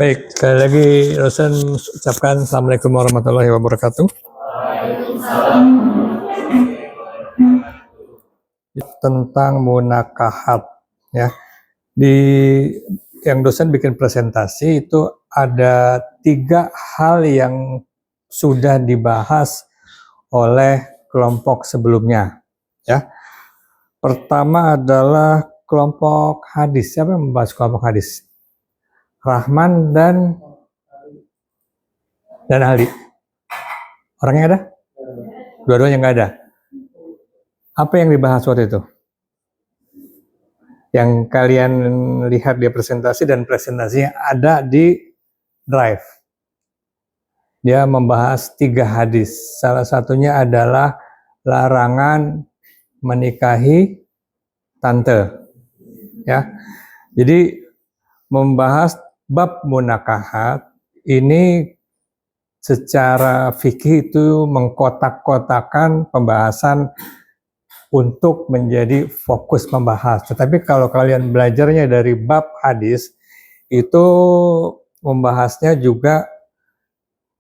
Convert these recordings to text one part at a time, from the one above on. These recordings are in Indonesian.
Baik, sekali lagi dosen ucapkan Assalamualaikum warahmatullahi wabarakatuh. Tentang munakahat, ya. Di yang dosen bikin presentasi itu ada 3 hal yang sudah dibahas oleh kelompok sebelumnya, ya. Pertama adalah kelompok hadis. Siapa yang membahas kelompok hadis? Rahman dan Ali. Orangnya ada? Dua-duanya nggak ada. Apa yang dibahas waktu itu? Yang kalian lihat di presentasi dan presentasinya ada di drive. Dia membahas 3 hadis. Salah satunya adalah larangan menikahi tante. Ya. Jadi membahas bab munakahat ini secara fikih itu mengkotak-kotakan pembahasan untuk menjadi fokus membahas. Tetapi kalau kalian belajarnya dari bab hadis, itu membahasnya juga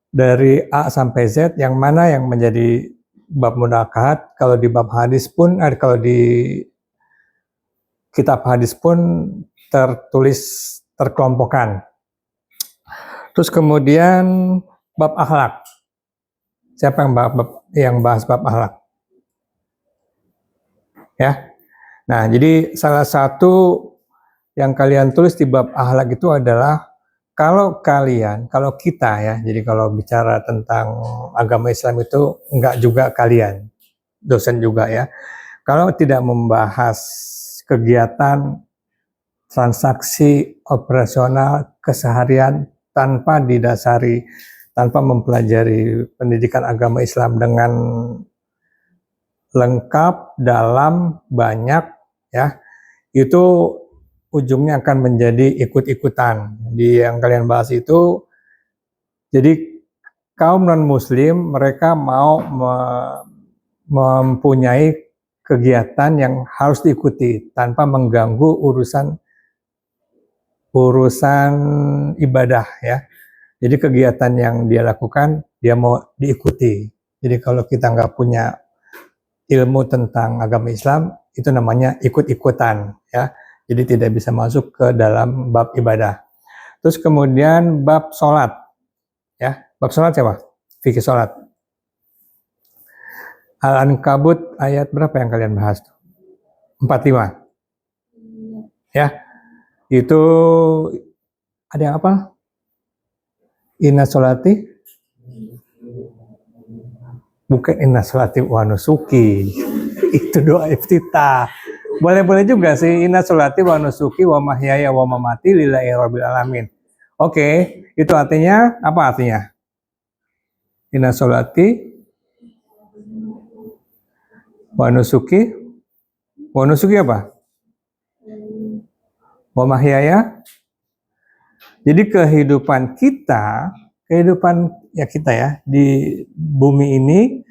dari A sampai Z, yang mana yang menjadi bab munakahat. Kalau di bab hadis pun, kalau di kitab hadis pun terkelompokkan. Terus kemudian bab akhlak. Siapa yang bahas bab akhlak? Ya. Nah, jadi salah satu yang kalian tulis di bab akhlak itu adalah kalau kita ya, jadi kalau bicara tentang agama Islam itu enggak juga kalian, dosen juga ya. Kalau tidak membahas kegiatan transaksi operasional keseharian tanpa mempelajari pendidikan agama Islam dengan lengkap, dalam, banyak, ya, itu ujungnya akan menjadi ikut-ikutan. Di yang kalian bahas itu, jadi kaum non-muslim mereka mau mempunyai kegiatan yang harus diikuti tanpa mengganggu urusan ibadah, ya. Jadi kegiatan yang dia lakukan dia mau diikuti. Jadi kalau kita nggak punya ilmu tentang agama Islam, itu namanya ikut-ikutan, ya. Jadi tidak bisa masuk ke dalam bab ibadah. Terus kemudian bab sholat, ya. Bab sholat siapa? Fikih sholat. Al-Ankabut ayat berapa yang kalian bahas? 45. Ya. Itu ada yang apa? Inna sholati, bukan inna sholati wa nusuki. Itu doa iftitah. Boleh-boleh juga sih, inna sholati wa nusuki wa mahyaya wa mamati lillahi rabbil alamin. Oke, itu artinya apa artinya? Inna sholati wa nusuki apa? Wa mahyaya. Jadi kehidupan kita ya di bumi ini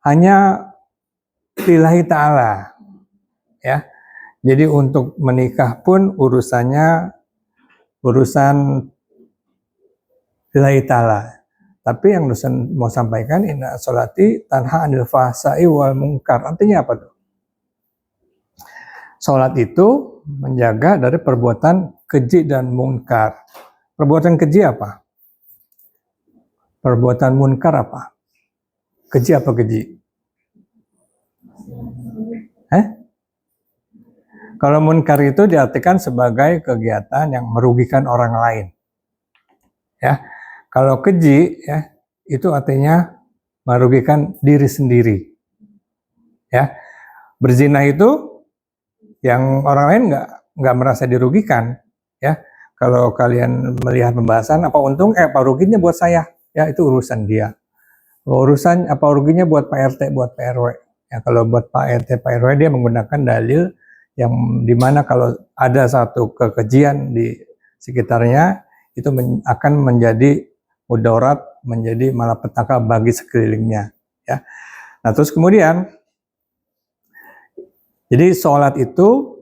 hanya lillahi ta'ala, ya. Jadi untuk menikah pun urusan lillahi ta'ala. Tapi yang dosen mau sampaikan, inna sholati tanha anil fahsai wal munkar. Artinya apa tuh? Sholat itu menjaga dari perbuatan keji dan munkar. Perbuatan keji apa? Perbuatan munkar apa? Keji apa keji? Kalau munkar itu diartikan sebagai kegiatan yang merugikan orang lain. Ya. Kalau keji ya, itu artinya merugikan diri sendiri. Ya. Berzina itu yang orang lain nggak merasa dirugikan, ya. Kalau kalian melihat pembahasan, apa ruginya buat saya? Ya, itu urusan dia. Urusan apa ruginya buat Pak RT, buat Pak RW. Ya, kalau buat Pak RT, Pak RW dia menggunakan dalil yang dimana kalau ada satu kekejian di sekitarnya, itu akan menjadi mudarat, menjadi malapetaka bagi sekelilingnya, ya. Nah, terus kemudian jadi sholat itu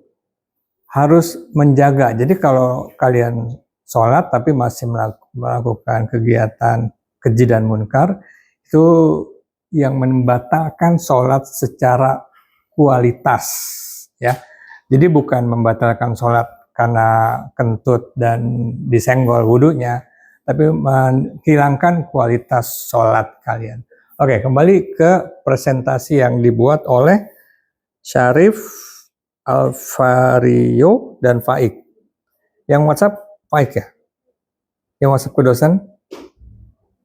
harus menjaga. Jadi kalau kalian sholat tapi masih melakukan kegiatan keji dan munkar, itu yang membatalkan sholat secara kualitas, ya. Jadi bukan membatalkan sholat karena kentut dan disenggol wudunya, tapi menghilangkan kualitas sholat kalian. Oke, kembali ke presentasi yang dibuat oleh Syarif, Alvario, dan Faik. Yang WhatsApp Faik ya? Yang WhatsApp ke dosen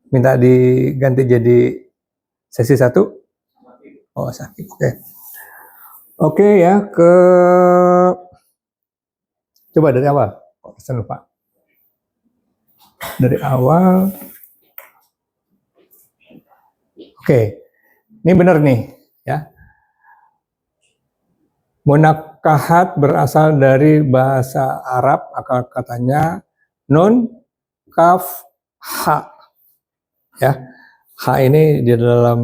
minta diganti jadi sesi 1. Oh, sakit. Oke. Oke ya, coba dari awal. Saya lupa. Dari awal. Oke. Ini benar nih, ya. Munakahat berasal dari bahasa Arab, akar katanya nun, kaf, ha. Ya. Ha ini di dalam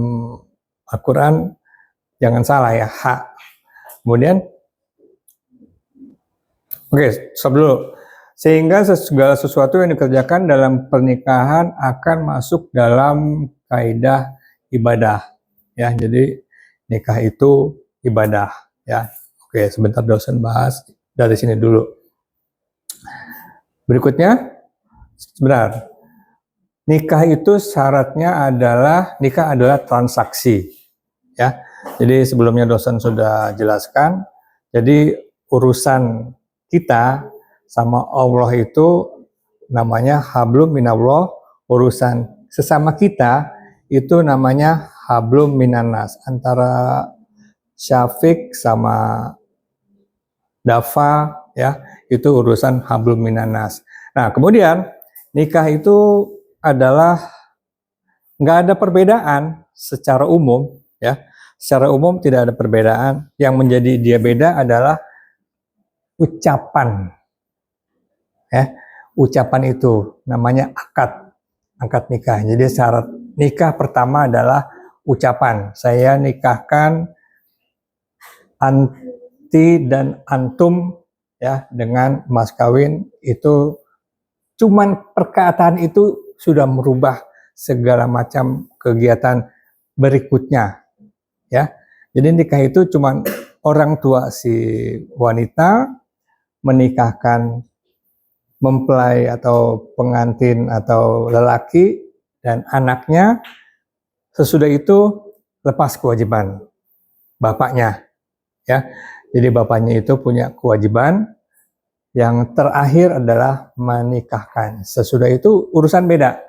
Al-Quran jangan salah ya, ha. Kemudian, oke, stop dulu. Sehingga segala sesuatu yang dikerjakan dalam pernikahan akan masuk dalam kaidah ibadah. Ya, jadi nikah itu ibadah. Ya, oke, sebentar dosen bahas dari sini dulu. Berikutnya, sebentar. Nikah itu syaratnya adalah transaksi. Ya, jadi sebelumnya dosen sudah jelaskan. Jadi urusan kita sama Allah itu namanya hablum minallah, urusan sesama kita itu namanya hablum minannas, antara Syafiq sama Dafa, ya, itu urusan hablum minannas. Nah, kemudian nikah itu adalah nggak ada perbedaan secara umum, ya. Secara umum tidak ada perbedaan. Yang menjadi dia beda adalah ucapan, ya. Ucapan itu namanya akad nikah. Jadi syarat nikah pertama adalah ucapan. Saya nikahkan anti dan antum, ya, dengan mas kawin. Itu cuman perkataan itu sudah merubah segala macam kegiatan berikutnya, ya. Jadi nikah itu cuman orang tua si wanita menikahkan mempelai atau pengantin atau lelaki dan anaknya. Sesudah itu lepas kewajiban bapaknya, ya. Jadi bapaknya itu punya kewajiban. Yang terakhir adalah menikahkan. Sesudah itu urusan beda.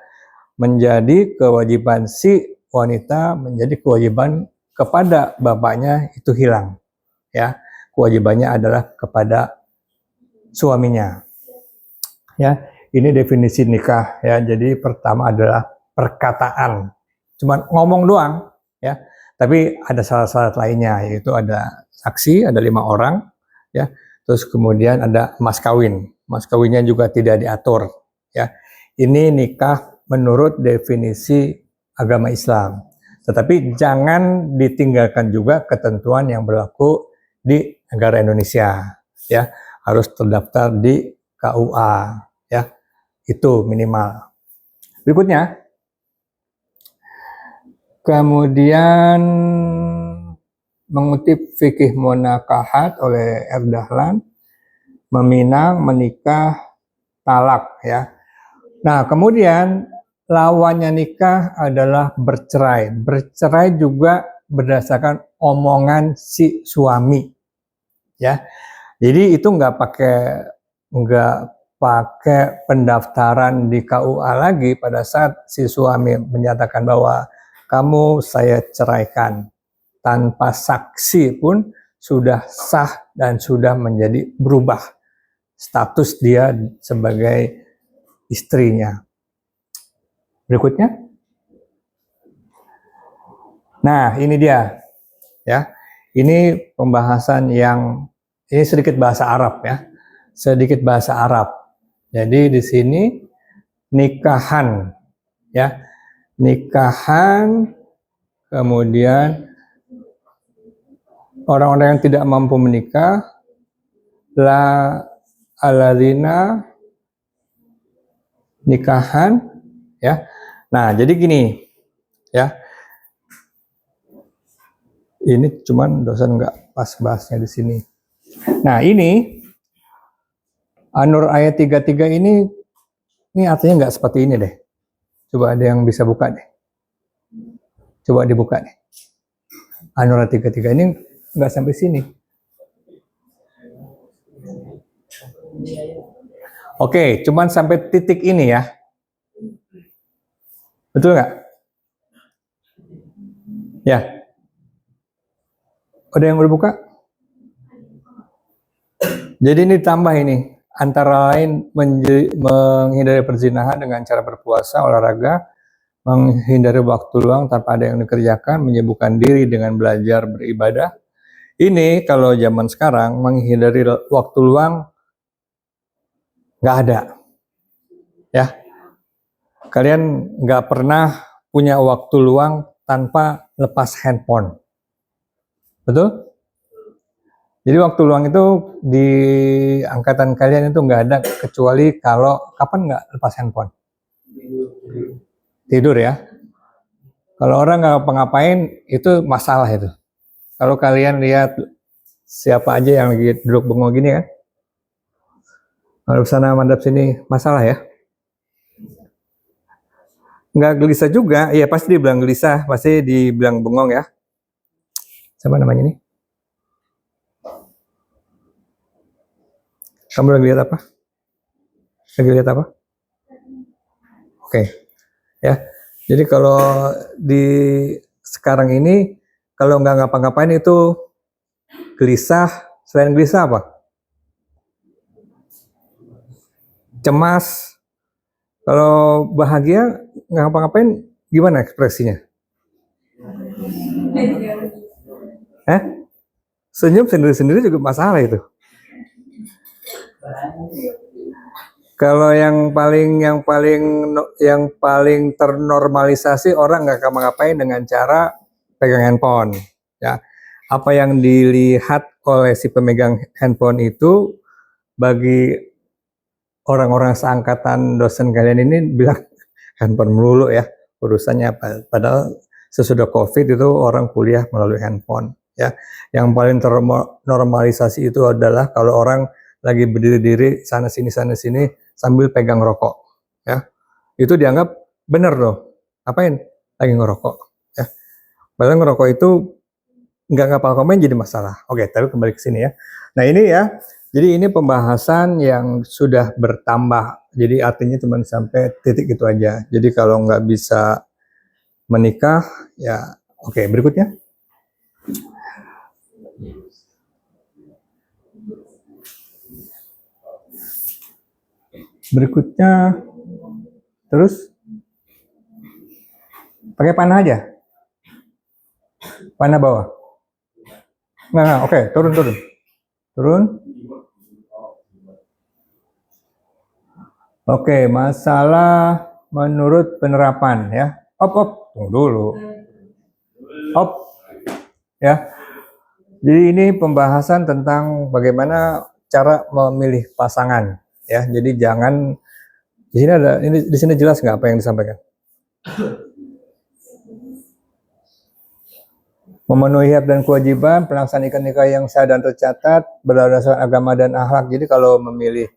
Menjadi kewajiban si wanita, menjadi kewajiban kepada bapaknya itu hilang, ya. Kewajibannya adalah kepada suaminya. Ya, ini definisi nikah, ya. Jadi pertama adalah perkataan, cuman ngomong doang, ya. Tapi ada syarat-syarat lainnya, yaitu ada saksi, ada 5 orang, ya. Terus kemudian ada mas kawin. Mas kawinnya juga tidak diatur, ya. Ini nikah menurut definisi agama Islam. Tetapi jangan ditinggalkan juga ketentuan yang berlaku di negara Indonesia, ya. Harus terdaftar di KUA, ya. Itu minimal. Berikutnya, kemudian mengutip fikih munakahat oleh R. Dahlan, meminang, menikah, talak, ya. Nah, kemudian lawannya nikah adalah bercerai. Bercerai juga berdasarkan omongan si suami, ya. Jadi itu nggak pakai pendaftaran di KUA lagi pada saat si suami menyatakan bahwa kamu saya ceraikan. Tanpa saksi pun sudah sah dan sudah menjadi berubah status dia sebagai istrinya. Berikutnya. Nah, ini dia, ya. Ini pembahasan yang ini sedikit bahasa Arab, ya. Sedikit bahasa Arab. Jadi di sini nikahan, ya. Nikahan, kemudian orang-orang yang tidak mampu menikah, la alladzina nikahan, ya. Nah, jadi gini, ya. Ini cuman dosen nggak pas bahasnya di sini. Nah, ini An-Nur ayat 33 ini artinya nggak seperti ini deh. Coba ada yang bisa buka deh. Coba dibuka deh. An-Nur ayat 33 ini nggak sampai sini. Oke, cuman sampai titik ini ya. Betul nggak? Ya. Ada yang udah buka? Jadi ini tambah ini. Antara lain menghindari perzinahan dengan cara berpuasa, olahraga, menghindari waktu luang tanpa ada yang dikerjakan, menyibukkan diri dengan belajar beribadah. Ini kalau zaman sekarang menghindari waktu luang nggak ada. Ya. Kalian nggak pernah punya waktu luang tanpa lepas handphone. Betul? Jadi waktu luang itu di angkatan kalian itu nggak ada kecuali kalau kapan nggak lepas handphone? Tidur ya. Kalau orang nggak ngapain itu masalah itu. Kalau kalian lihat siapa aja yang lagi duduk bengong gini kan, madep sana madep sini masalah ya. Nggak gelisah juga, ya pasti dibilang gelisah, pasti dibilang bengong ya. Siapa namanya nih? Kamu lagi lihat apa? Lagi lihat apa? Oke. Ya. Jadi kalau di sekarang ini kalau nggak ngapa-ngapain itu gelisah. Selain gelisah apa? Cemas. Kalau bahagia nggak ngapa-ngapain gimana ekspresinya? Senyum sendiri-sendiri juga masalah itu. Kalau yang paling ternormalisasi orang nggak ngapa-ngapain dengan cara pegang handphone, ya. Apa yang dilihat oleh si pemegang handphone itu bagi orang-orang seangkatan dosen kalian ini bilang handphone melulu ya urusannya apa. Padahal sesudah COVID itu orang kuliah melalui handphone, ya. Yang paling ternormalisasi itu adalah kalau orang lagi berdiri-diri sana sini sambil pegang rokok, ya. Itu dianggap bener loh. Apain? Lagi ngerokok, ya. Padahal ngerokok itu nggak ngapa-ngapain jadi masalah. Oke, tapi kembali ke sini ya. Nah ini ya, jadi ini pembahasan yang sudah bertambah. Jadi artinya cuma sampai titik itu aja. Jadi kalau nggak bisa menikah, ya oke. Berikutnya. Berikutnya, terus pakai panah aja. Panah bawah. Nah, oke, turun. Oke, masalah menurut penerapan ya. Tunggu dulu. Ya. Jadi ini pembahasan tentang bagaimana cara memilih pasangan ya. Jadi jangan di sini jelas nggak apa yang disampaikan? Memenuhi hak dan kewajiban, pelaksanaan nikah yang sah dan tercatat, berdasarkan agama dan akhlak. Jadi kalau memilih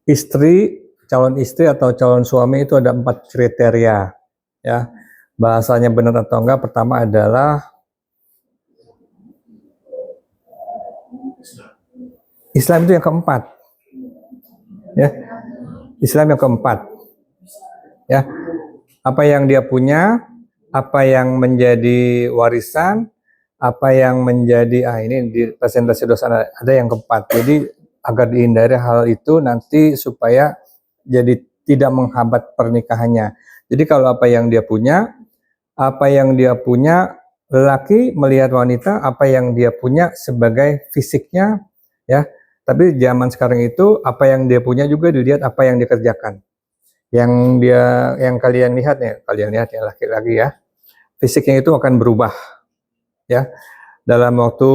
istri, calon istri atau calon suami itu ada 4 kriteria. Ya, bahasanya benar atau enggak. Pertama adalah Islam itu yang keempat. Ya, Islam yang keempat. Ya, apa yang dia punya, apa yang menjadi warisan, apa yang menjadi ini di presentasi dosa ada yang keempat. Jadi agar dihindari hal itu nanti supaya jadi tidak menghambat pernikahannya. Jadi kalau apa yang dia punya, lelaki melihat wanita apa yang dia punya sebagai fisiknya, ya. Tapi zaman sekarang itu apa yang dia punya juga dilihat apa yang dikerjakan. Yang kalian lihat ya laki-laki ya, fisiknya itu akan berubah, ya. Dalam waktu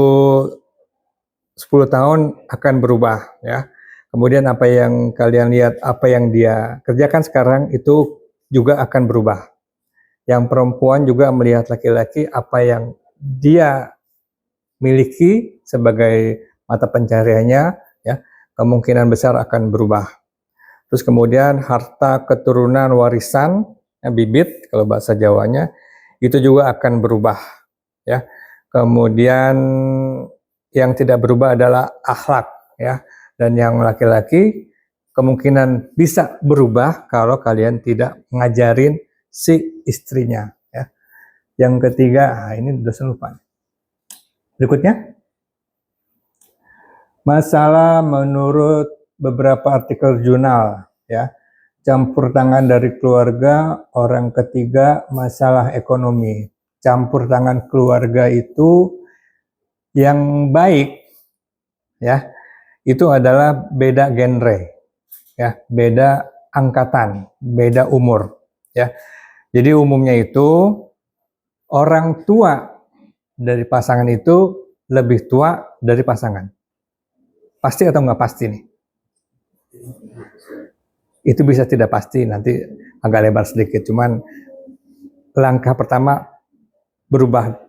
10 tahun akan berubah, ya. Kemudian apa yang kalian lihat, apa yang dia kerjakan sekarang itu juga akan berubah. Yang perempuan juga melihat laki-laki, apa yang dia miliki sebagai mata pencahariannya, ya, kemungkinan besar akan berubah. Terus kemudian harta keturunan warisan, ya, bibit kalau bahasa Jawanya, itu juga akan berubah, ya. Kemudian yang tidak berubah adalah akhlak, ya. Dan yang laki-laki kemungkinan bisa berubah kalau kalian tidak ngajarin si istrinya, ya. Yang ketiga, ini dosen lupa. Berikutnya, masalah menurut beberapa artikel jurnal, ya, campur tangan dari keluarga, orang ketiga, masalah ekonomi. Campur tangan keluarga itu yang baik, ya, itu adalah beda genre, ya, beda angkatan, beda umur, ya. Jadi umumnya itu orang tua dari pasangan itu lebih tua dari pasangan. Pasti atau nggak pasti nih? Itu bisa tidak pasti, nanti agak lebar sedikit. Cuman langkah pertama berubah.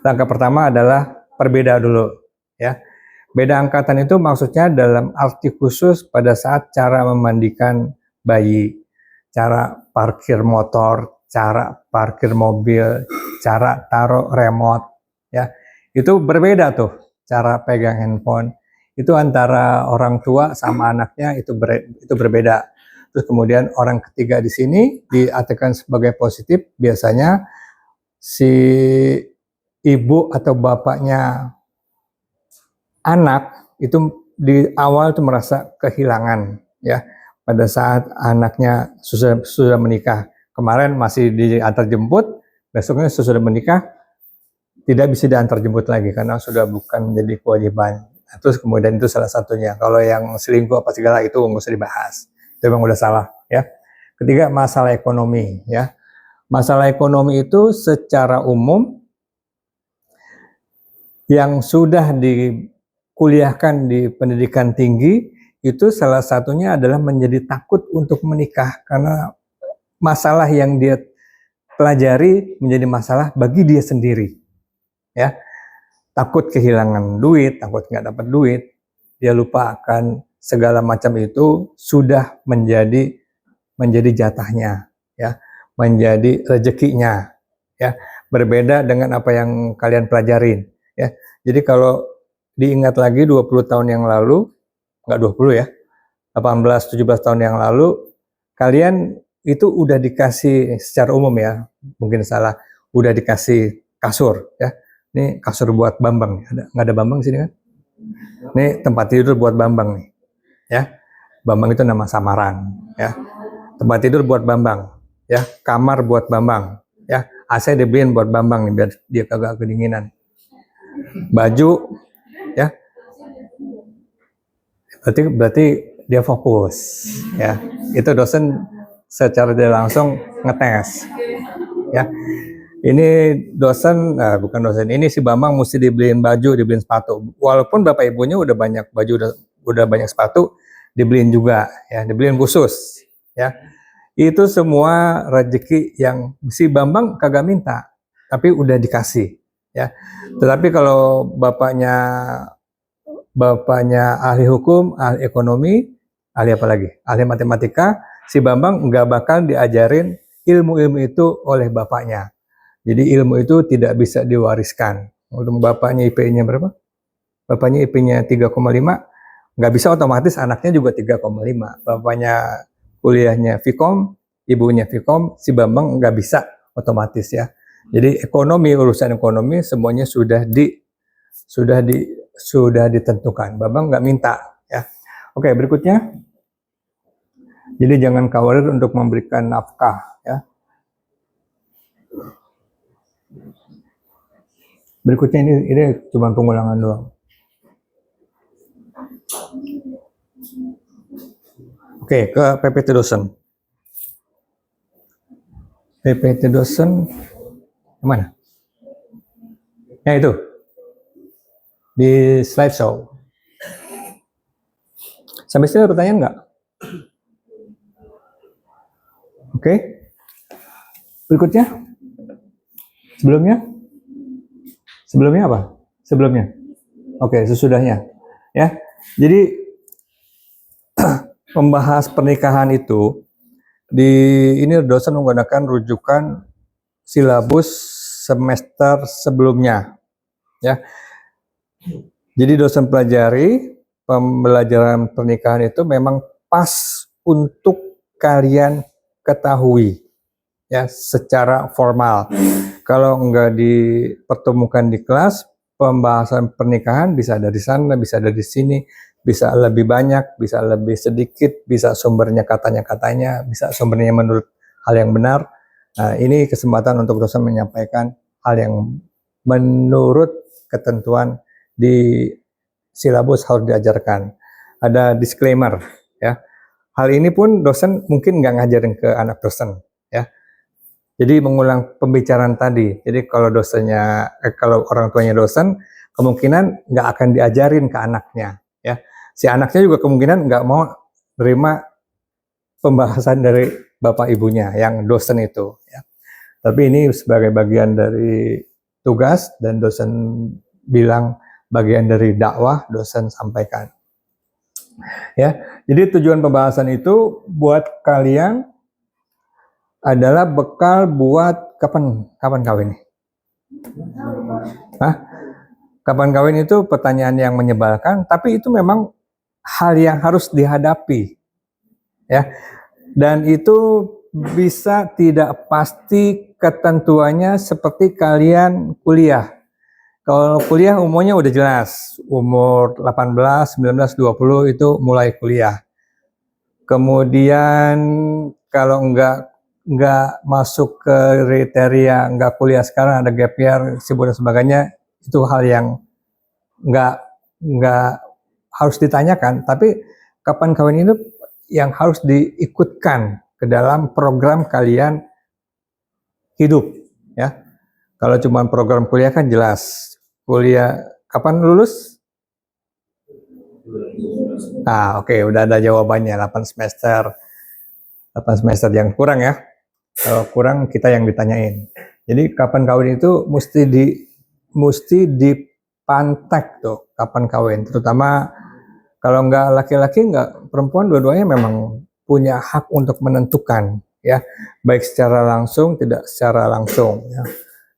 Langkah pertama adalah perbeda dulu, ya. Beda angkatan itu maksudnya dalam arti khusus pada saat cara memandikan bayi, cara parkir motor, cara parkir mobil, cara taruh remote, ya. Itu berbeda tuh cara pegang handphone. Itu antara orang tua sama anaknya itu berbeda. Terus kemudian orang ketiga di sini diartikan sebagai positif, biasanya si ibu atau bapaknya anak itu di awal itu merasa kehilangan, ya, pada saat anaknya sudah menikah. Kemarin masih diantar jemput, besoknya sudah menikah tidak bisa diantar jemput lagi karena sudah bukan menjadi kewajiban. Nah, terus kemudian itu salah satunya. Kalau yang selingkuh apa segala itu nggak usah dibahas, itu memang udah salah, ya. Ketiga, masalah ekonomi, ya. Masalah ekonomi itu secara umum yang sudah dikuliahkan di pendidikan tinggi itu salah satunya adalah menjadi takut untuk menikah karena masalah yang dia pelajari menjadi masalah bagi dia sendiri, ya. Takut kehilangan duit, takut nggak dapat duit, dia lupa akan segala macam itu sudah menjadi jatahnya, ya, menjadi rezekinya, ya. Berbeda dengan apa yang kalian pelajarin, ya. Jadi kalau diingat lagi 20 tahun yang lalu, nggak 20 ya, 18-17 tahun yang lalu, kalian itu udah dikasih secara umum ya, mungkin salah, udah dikasih kasur, ya. Ini kasur buat Bambang, nggak ada Bambang di sini kan? Ini tempat tidur buat Bambang nih, ya. Bambang itu nama samaran, ya. Tempat tidur buat Bambang, ya. Kamar buat Bambang, ya. AC dibeliin buat Bambang nih biar dia kagak kedinginan. Baju, ya. Berarti dia fokus, ya. Itu dosen secara tidak langsung ngetes, ya. Ini dosen, bukan dosen, ini si Bambang mesti dibeliin baju, dibeliin sepatu. Walaupun bapak ibunya udah banyak baju, udah banyak sepatu, dibeliin juga, ya, dibeliin khusus, ya. Itu semua rezeki yang si Bambang kagak minta, tapi udah dikasih, ya. Tetapi kalau bapaknya ahli hukum, ahli ekonomi, ahli apa lagi? Ahli matematika, si Bambang nggak bakal diajarin ilmu-ilmu itu oleh bapaknya. Jadi ilmu itu tidak bisa diwariskan. Untuk bapaknya IP-nya berapa? Bapaknya IP-nya 3,5, nggak bisa otomatis anaknya juga 3,5. Bapaknya kuliahnya Vkom, ibunya Vkom, si Bambang nggak bisa otomatis, ya. Jadi urusan ekonomi semuanya sudah ditentukan. Bambang nggak minta, ya. Oke, berikutnya. Jadi jangan khawatir untuk memberikan nafkah, ya. Berikutnya ini cuma pengulangan doang. Oke, ke PPT dosen. PPT dosen mana? Ya itu. Di slideshow. Sampai sini ada pertanyaan nggak? Oke. Berikutnya. Sebelumnya apa? Sebelumnya. Oke, sesudahnya. Ya. Jadi membahas pernikahan itu ini dosen menggunakan rujukan silabus semester sebelumnya. Ya. Jadi dosen pelajari pembelajaran pernikahan itu memang pas untuk kalian ketahui ya secara formal. Kalau enggak dipertemukan di kelas, pembahasan pernikahan bisa dari sana, bisa dari sini, bisa lebih banyak, bisa lebih sedikit, bisa sumbernya katanya, bisa sumbernya menurut hal yang benar. Nah, ini kesempatan untuk dosen menyampaikan hal yang menurut ketentuan di silabus harus diajarkan. Ada disclaimer ya. Hal ini pun dosen mungkin nggak ngajarin ke anak dosen ya. Jadi mengulang pembicaraan tadi. Jadi kalau kalau orang tuanya dosen, kemungkinan nggak akan diajarin ke anaknya ya. Si anaknya juga kemungkinan nggak mau terima pembahasan dari bapak ibunya yang dosen itu ya. Tapi ini sebagai bagian dari tugas dan dosen bilang bagian dari dakwah, dosen sampaikan. Ya, jadi tujuan pembahasan itu buat kalian adalah bekal buat kapan kawin nih? Hah? Kapan kawin itu pertanyaan yang menyebalkan, tapi itu memang hal yang harus dihadapi. Ya. Dan itu bisa tidak pasti ketentuannya seperti kalian kuliah. Kalau kuliah umurnya udah jelas, umur 18, 19, 20 itu mulai kuliah. Kemudian kalau nggak masuk ke kriteria nggak kuliah sekarang, ada gap year, sibuk dan sebagainya, itu hal yang nggak harus ditanyakan. Tapi kapan kawin itu yang harus diikutkan ke dalam program kalian hidup, ya. Kalau cuma program kuliah kan jelas. Kuliah kapan lulus? Nah, oke, udah ada jawabannya, 8 semester. 8 semester yang kurang ya. Kalau kurang kita yang ditanyain. Jadi kapan kawin itu mesti dipantek tuh, kapan kawin. Terutama kalau nggak laki-laki nggak perempuan, dua-duanya memang punya hak untuk menentukan ya, baik secara langsung tidak secara langsung ya.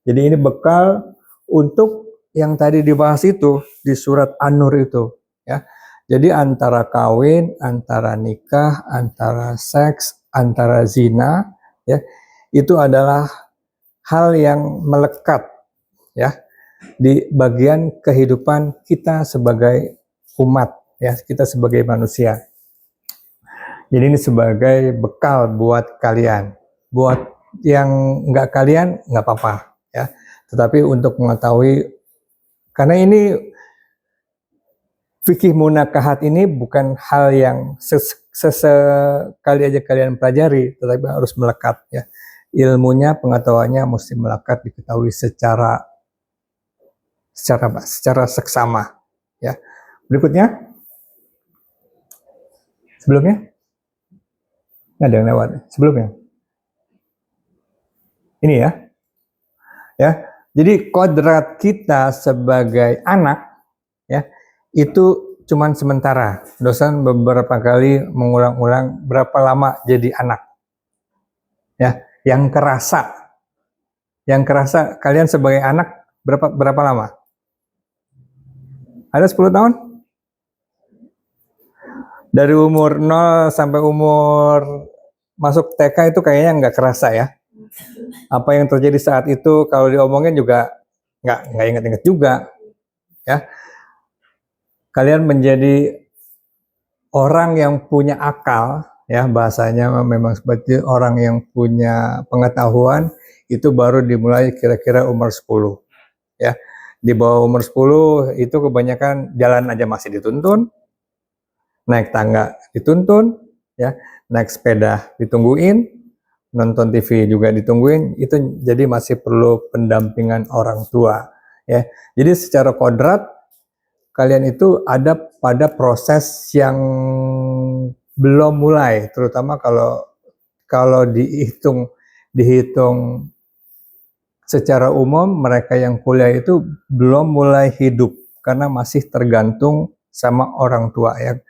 Jadi ini bekal untuk yang tadi dibahas itu di surat An-Nur itu ya. Jadi antara kawin, antara nikah, antara seks, antara zina ya, itu adalah hal yang melekat ya di bagian kehidupan kita sebagai umat ya, kita sebagai manusia. Jadi ini sebagai bekal buat kalian. Buat yang nggak kalian nggak apa-apa ya. Tetapi untuk mengetahui, karena ini fikih munakahat ini bukan hal yang sesekali aja kalian pelajari, tetapi harus melekat ya. Ilmunya, pengetahuannya mesti melekat, diketahui secara seksama ya. Berikutnya, sebelumnya ada yang lewat sebelumnya. Ini ya. Jadi kodrat kita sebagai anak ya itu cuman sementara. Dosen beberapa kali mengulang-ulang berapa lama jadi anak. Ya, yang kerasa kalian sebagai anak berapa lama? Ada 10 tahun? Dari umur 0 sampai umur masuk TK itu kayaknya nggak kerasa ya. Apa yang terjadi saat itu kalau diomongin juga nggak inget-inget juga ya. Kalian menjadi orang yang punya akal ya, bahasanya memang seperti orang yang punya pengetahuan itu baru dimulai kira-kira umur 10 ya. Di bawah umur 10 itu kebanyakan jalan aja masih dituntun, naik tangga dituntun ya, naik sepeda ditungguin, nonton TV juga ditungguin, itu jadi masih perlu pendampingan orang tua ya. Jadi secara kodrat kalian itu ada pada proses yang belum mulai, terutama kalau dihitung secara umum mereka yang kuliah itu belum mulai hidup karena masih tergantung sama orang tua ya.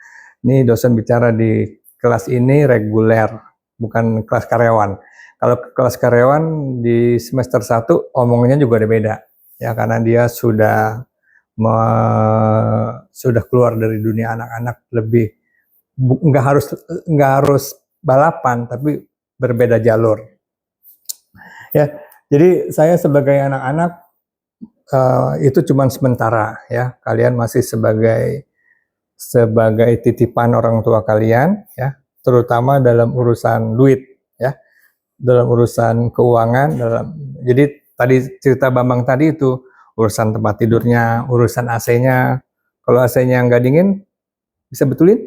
Ini dosen bicara di kelas ini reguler, bukan kelas karyawan. Kalau kelas karyawan di semester 1 omongnya juga ada beda ya, karena dia sudah keluar dari dunia anak-anak, lebih nggak harus balapan tapi berbeda jalur ya. Jadi saya sebagai anak-anak itu cuma sementara ya, kalian masih sebagai titipan orang tua kalian ya, terutama dalam urusan duit ya, dalam urusan keuangan, jadi tadi cerita Bambang tadi itu urusan tempat tidurnya, urusan AC-nya. Kalau AC-nya nggak dingin, bisa betulin?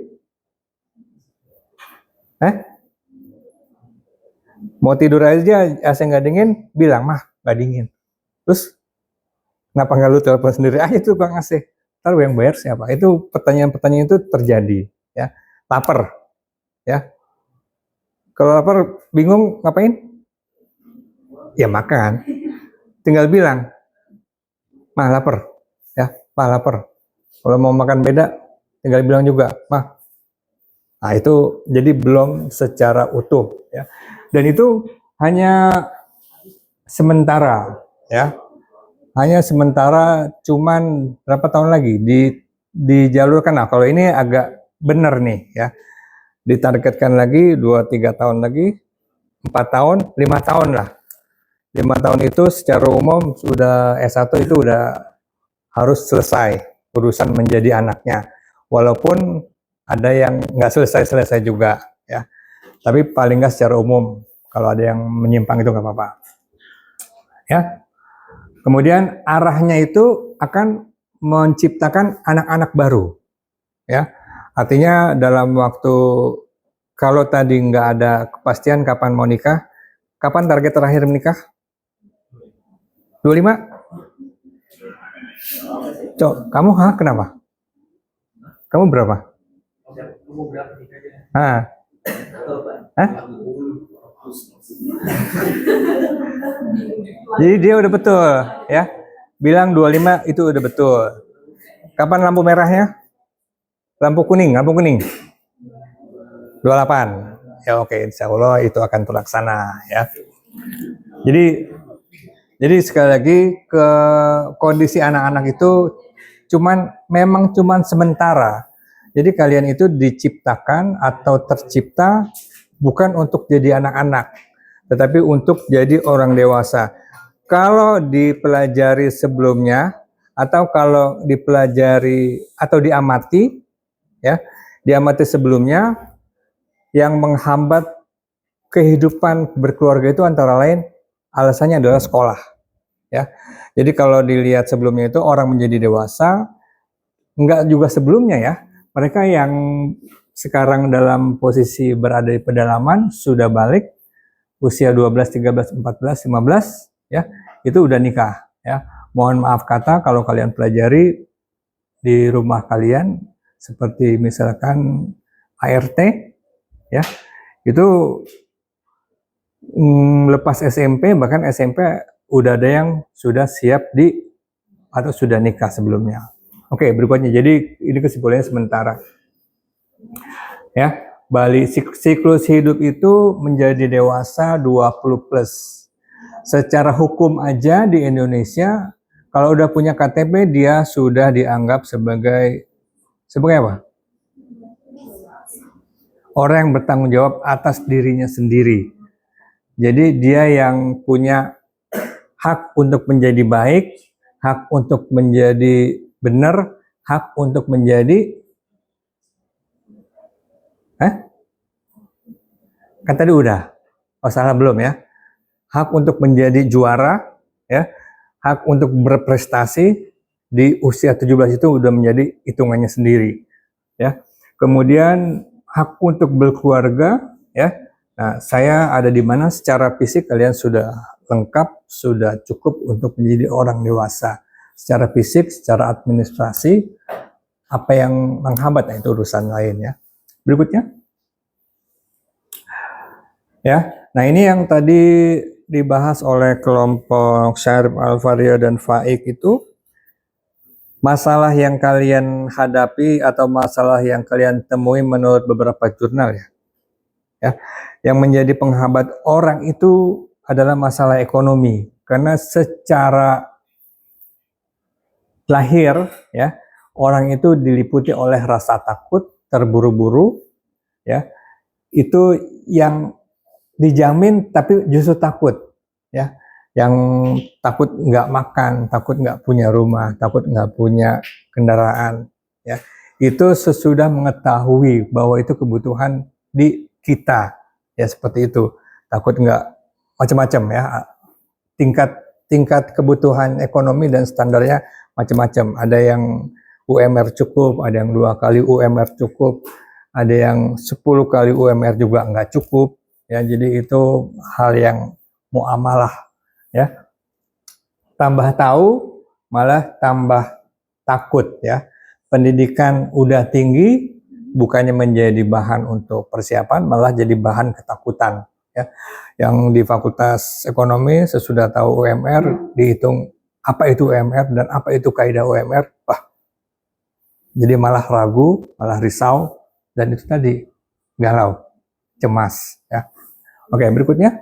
Mau tidur aja AC nggak dingin, bilang mah nggak dingin. Terus kenapa nggak lu telepon sendiri aja tuh Bang AC? Ntar yang bayar siapa? Itu pertanyaan-pertanyaan itu terjadi ya. Lapar ya. Kalau lapar bingung ngapain? Ya makan. Tinggal bilang, mah lapar ya, mah lapar. Kalau mau makan beda, tinggal bilang juga, mah. Nah itu jadi belum secara utuh ya. Dan itu hanya sementara ya. Hanya sementara, cuman berapa tahun lagi dijalurkan. Nah kalau ini agak benar nih ya. Ditargetkan lagi 2-3 tahun lagi, 4 tahun, 5 tahun lah. 5 tahun itu secara umum sudah S1 itu udah harus selesai urusan menjadi anaknya. Walaupun ada yang nggak selesai juga ya. Tapi paling nggak secara umum, kalau ada yang menyimpang itu nggak apa-apa. Ya. Kemudian arahnya itu akan menciptakan anak-anak baru. Ya. Artinya dalam waktu, kalau tadi nggak ada kepastian kapan mau nikah, kapan target terakhir menikah? 25? Cok, kamu kenapa? Kamu berapa? Hah? Jadi dia udah betul ya. Bilang 25 itu udah betul. Kapan lampu merahnya? Lampu kuning. 28. Ya oke, insya Allah itu akan terlaksana ya. Jadi sekali lagi, ke kondisi anak-anak itu memang cuman sementara. Jadi kalian itu diciptakan atau tercipta bukan untuk jadi anak-anak, tetapi untuk jadi orang dewasa. Kalau dipelajari sebelumnya, atau kalau dipelajari atau diamati, ya, diamati sebelumnya, yang menghambat kehidupan berkeluarga itu antara lain alasannya adalah sekolah, ya. Jadi kalau dilihat sebelumnya itu orang menjadi dewasa, enggak juga sebelumnya ya. Mereka yang sekarang dalam posisi berada di pedalaman sudah balik usia 12, 13, 14, 15 ya, itu udah nikah ya. Mohon maaf kata kalau kalian pelajari di rumah kalian, seperti misalkan ART ya, itu lepas SMP, bahkan SMP udah ada yang sudah siap atau sudah nikah sebelumnya. Oke, berikutnya. Jadi ini kesimpulannya sementara. Ya, siklus hidup itu menjadi dewasa 20 plus. Secara hukum aja di Indonesia, kalau udah punya KTP dia sudah dianggap sebagai apa? Orang yang bertanggung jawab atas dirinya sendiri. Jadi dia yang punya hak untuk menjadi baik, hak untuk menjadi benar, hak untuk menjadi kan tadi udah, oh salah belum ya, hak untuk menjadi juara ya, hak untuk berprestasi di usia 17 itu udah menjadi hitungannya sendiri ya. Kemudian hak untuk berkeluarga ya. Nah, saya ada di mana secara fisik kalian sudah lengkap, sudah cukup untuk menjadi orang dewasa. Secara fisik, secara administrasi, apa yang menghambat, itu urusan lain ya. Berikutnya. Ya. Nah, ini yang tadi dibahas oleh kelompok Syarif Al-Faria dan Faik itu, masalah yang kalian hadapi atau masalah yang kalian temui menurut beberapa jurnal ya. Ya, yang menjadi penghambat orang itu adalah masalah ekonomi, karena secara lahir ya, orang itu diliputi oleh rasa takut, terburu-buru ya. Itu yang dijamin, tapi justru takut ya. Yang takut nggak makan, takut nggak punya rumah, takut nggak punya kendaraan ya. Itu sesudah mengetahui bahwa itu kebutuhan di kita ya, seperti itu. Takut nggak, macam-macam ya, tingkat kebutuhan ekonomi dan standarnya macam-macam. Ada yang UMR cukup, ada yang 2 kali UMR cukup, ada yang 10 kali UMR juga nggak cukup ya. Jadi itu hal yang muamalah ya. Tambah tahu malah tambah takut ya. Pendidikan udah tinggi bukannya menjadi bahan untuk persiapan, malah jadi bahan ketakutan ya. Yang di Fakultas Ekonomi sesudah tahu UMR, dihitung apa itu UMR dan apa itu kaidah UMR, wah, jadi malah ragu, malah risau, dan itu tadi galau, cemas ya. Oke, berikutnya.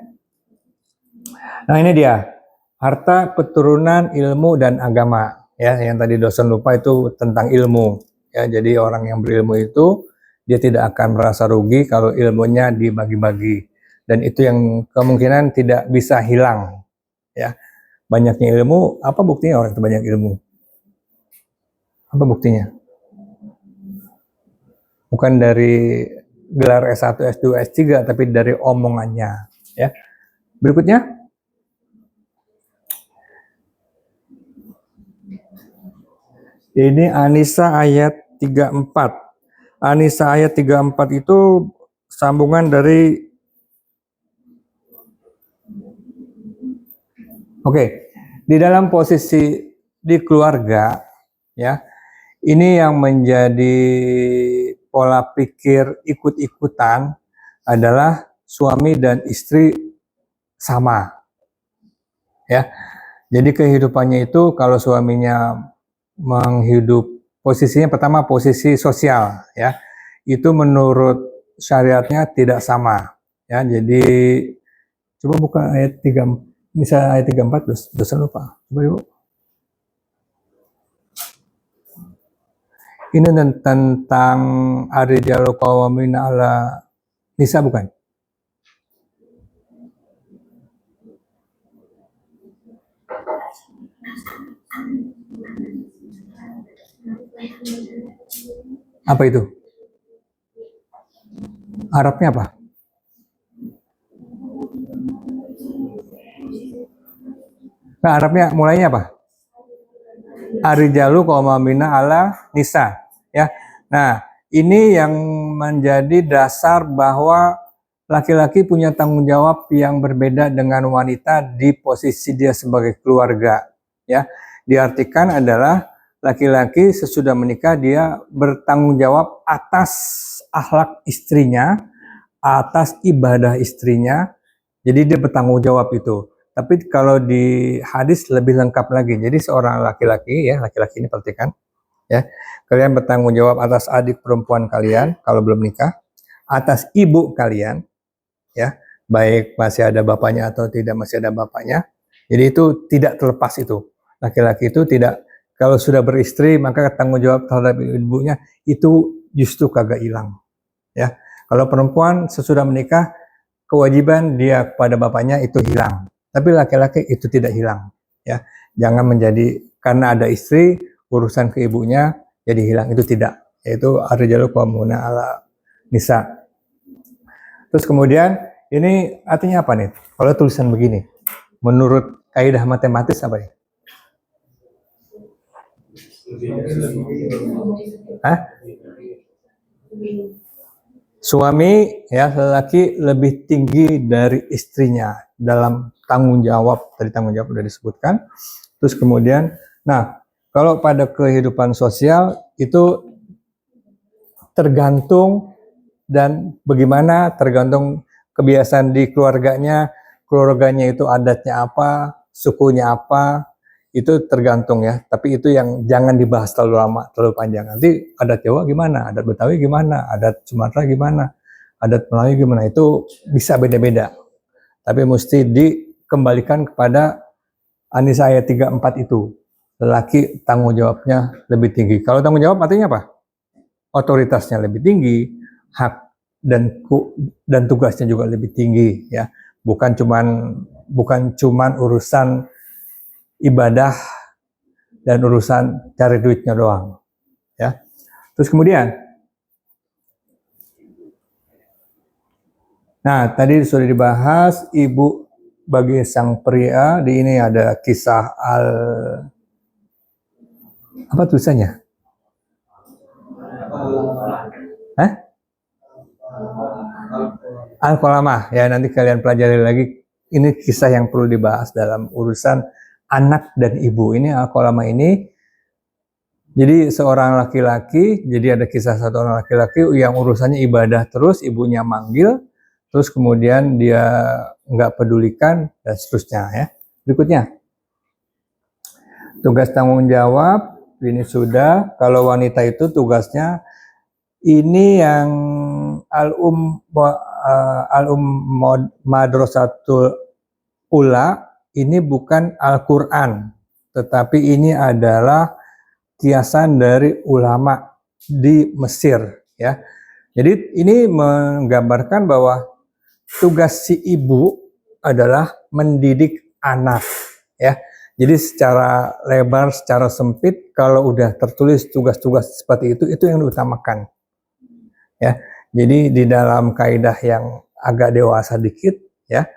Nah, ini dia harta keturunan ilmu dan agama ya. Yang tadi dosen lupa itu tentang ilmu ya. Jadi orang yang berilmu itu dia tidak akan merasa rugi kalau ilmunya dibagi-bagi, dan itu yang kemungkinan tidak bisa hilang ya. Banyaknya ilmu, apa buktinya orang itu banyak ilmu? Apa buktinya? Bukan dari gelar S1, S2, S3, tapi dari omongannya ya. Berikutnya. Ini An-Nisa ayat 34. An-Nisa ayat 34 itu sambungan dari di dalam posisi di keluarga ya. Ini yang menjadi pola pikir ikut-ikutan adalah suami dan istri sama ya. Jadi kehidupannya itu kalau suaminya menghidup, posisinya pertama posisi sosial ya, itu menurut syariatnya tidak sama ya. Jadi coba buka ayat 3, misalnya ayat 34, dosen lupa, coba yuk. Ini tentang ar-rijalu qawwamuna 'ala nisa, bukan? Apa itu? Arabnya apa? Nah, Arabnya mulainya apa? Ar-rijalu qawwamuna 'ala nisa ya. Nah, ini yang menjadi dasar bahwa laki-laki punya tanggung jawab yang berbeda dengan wanita di posisi dia sebagai keluarga ya. Diartikan adalah laki-laki sesudah menikah dia bertanggung jawab atas akhlak istrinya, atas ibadah istrinya. Jadi dia bertanggung jawab itu. Tapi kalau di hadis lebih lengkap lagi. Jadi seorang laki-laki ya, laki-laki ini perhatikan ya, kalian bertanggung jawab atas adik perempuan kalian kalau belum nikah, atas ibu kalian ya, baik masih ada bapaknya atau tidak masih ada bapaknya. Jadi itu tidak terlepas itu. Laki-laki itu tidak, kalau sudah beristri maka tanggung jawab terhadap ibunya itu justru kagak hilang ya. Kalau perempuan sesudah menikah, kewajiban dia kepada bapaknya itu hilang, tapi laki-laki itu tidak hilang ya. Jangan menjadi karena ada istri urusan ke ibunya jadi hilang, itu tidak. Yaitu ar-rijalu qawwamuna 'ala nisa. Terus kemudian ini artinya apa nih? Kalau tulisan begini, menurut kaidah matematis apa ya? Hah? Suami ya, lelaki lebih tinggi dari istrinya dalam tanggung jawab. Tadi tanggung jawab sudah disebutkan. Terus kemudian, nah kalau pada kehidupan sosial itu tergantung dan bagaimana, tergantung kebiasaan di keluarganya itu adatnya apa, sukunya apa, itu tergantung ya. Tapi itu yang jangan dibahas terlalu lama, terlalu panjang. Nanti adat Jawa gimana, adat Betawi gimana, adat Sumatera gimana, adat Melayu gimana, itu bisa beda-beda. Tapi mesti dikembalikan kepada An-Nisa ayat 34 itu. Lelaki tanggung jawabnya lebih tinggi. Kalau tanggung jawab artinya apa? Otoritasnya lebih tinggi, hak dan tugasnya juga lebih tinggi ya. Bukan cuman urusan ibadah dan urusan cari duitnya doang ya. Terus kemudian, nah tadi sudah dibahas ibu bagi sang pria. Di ini ada kisah apa tulisannya? Al-Qalamah ya, nanti kalian pelajari lagi. Ini kisah yang perlu dibahas dalam urusan anak dan ibu. Ini Al-Qalamah ini, jadi seorang laki-laki, jadi ada kisah satu orang laki-laki yang urusannya ibadah terus, ibunya manggil, terus kemudian dia nggak pedulikan dan seterusnya ya. Berikutnya, tugas tanggung jawab ini sudah. Kalau wanita itu tugasnya ini yang Madrasatul Ula, ini bukan Al-Quran, tetapi ini adalah kiasan dari ulama di Mesir ya. Jadi ini menggambarkan bahwa tugas si ibu adalah mendidik anak ya. Jadi secara lebar, secara sempit, kalau udah tertulis tugas-tugas seperti itu yang diutamakan ya. Jadi di dalam kaidah yang agak dewasa dikit ya,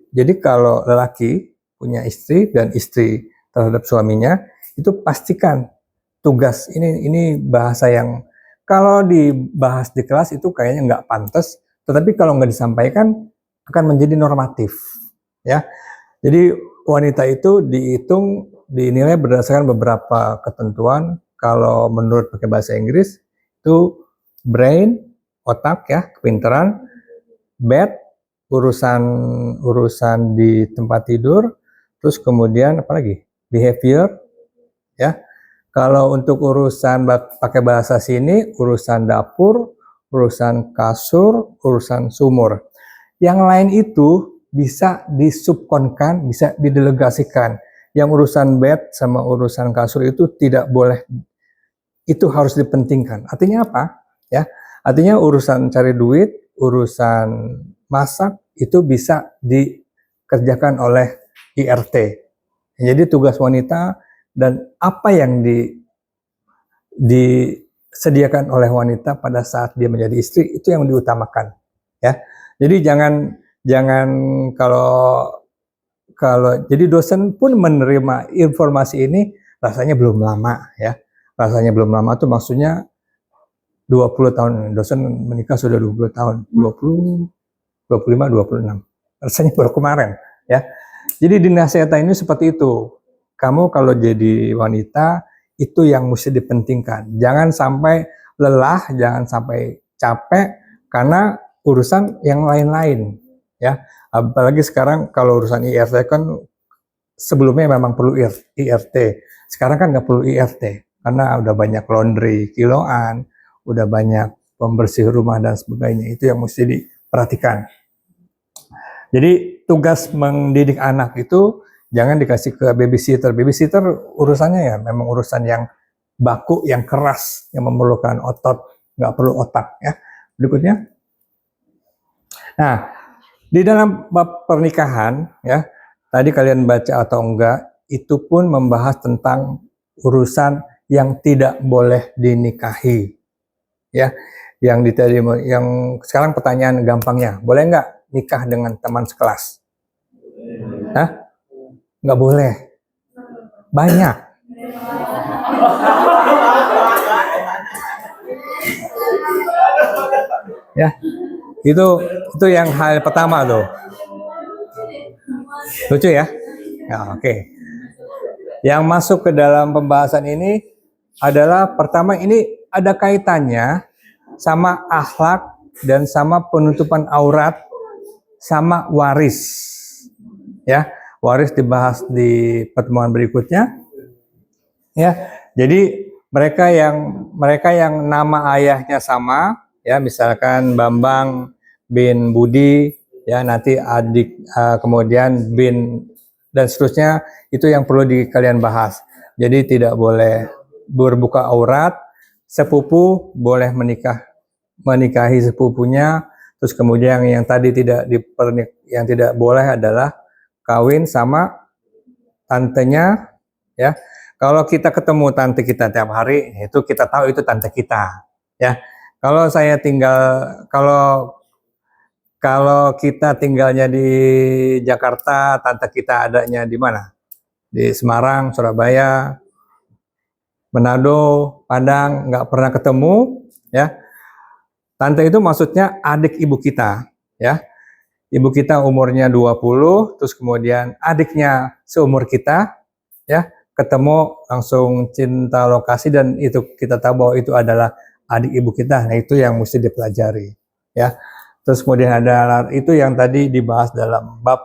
jadi kalau lelaki punya istri dan istri terhadap suaminya, itu pastikan tugas ini bahasa yang kalau dibahas di kelas itu kayaknya nggak pantas, tetapi kalau nggak disampaikan akan menjadi normatif ya. Jadi wanita itu dinilai berdasarkan beberapa ketentuan. Kalau menurut pakai bahasa Inggris itu brain, otak ya, kepintaran, bed, urusan di tempat tidur, terus kemudian apa lagi? Behavior ya. Kalau untuk urusan pakai bahasa sini, urusan dapur, urusan kasur, urusan sumur. Yang lain itu bisa disubkonkan, bisa didelegasikan. Yang urusan bed sama urusan kasur itu tidak boleh, itu harus dipentingkan. Artinya apa? Ya, artinya urusan cari duit, urusan masak itu bisa dikerjakan oleh IRT. Jadi tugas wanita dan apa yang disediakan oleh wanita pada saat dia menjadi istri itu yang diutamakan. Ya, jadi jangan kalau jadi dosen pun menerima informasi ini rasanya belum lama ya. Rasanya belum lama itu maksudnya 20 tahun, dosen menikah sudah 20 tahun, 20, 25, 26. Rasanya baru kemarin ya. Jadi dinasihatkan ini seperti itu. Kamu kalau jadi wanita itu yang mesti dipentingkan. Jangan sampai lelah, jangan sampai capek karena urusan yang lain-lain ya. Apalagi sekarang kalau urusan IRT kan sebelumnya memang perlu IRT. Sekarang kan nggak perlu IRT karena udah banyak laundry kiloan, udah banyak pembersih rumah dan sebagainya. Itu yang mesti diperhatikan. Jadi tugas mendidik anak itu jangan dikasih ke babysitter. Babysitter urusannya ya memang urusan yang baku, yang keras, yang memerlukan otot, nggak perlu otak ya. Berikutnya. Nah, di dalam bab pernikahan ya, tadi kalian baca atau enggak, itu pun membahas tentang urusan yang tidak boleh dinikahi. Ya, yang sekarang pertanyaan gampangnya, boleh nggak nikah dengan teman sekelas? Hah? Nggak boleh. Banyak. Ya, itu yang hal pertama tuh. Lucu ya? Ya, oke. Yang masuk ke dalam pembahasan ini adalah pertama ini ada kaitannya sama akhlak dan sama penutupan aurat sama waris. Ya, waris dibahas di pertemuan berikutnya. Ya, jadi mereka yang nama ayahnya sama, ya misalkan Bambang bin Budi, ya nanti adik kemudian bin dan seterusnya, itu yang perlu kalian bahas. Jadi tidak boleh berbuka aurat, sepupu boleh menikahi sepupunya, terus kemudian yang tadi yang tidak boleh adalah kawin sama tantenya, ya. Kalau kita ketemu tante kita tiap hari, itu kita tahu itu tante kita, ya. Kalau kita tinggalnya di Jakarta, tante kita adanya di mana? Di Semarang, Surabaya, Manado, Padang, nggak pernah ketemu, ya. Tante itu maksudnya adik ibu kita, ya. Ibu kita umurnya 20, terus kemudian adiknya seumur kita, ya. Ketemu langsung cinta lokasi dan itu kita tahu bahwa itu adalah adik ibu kita. Nah, itu yang mesti dipelajari, ya. Terus kemudian ada itu yang tadi dibahas dalam bab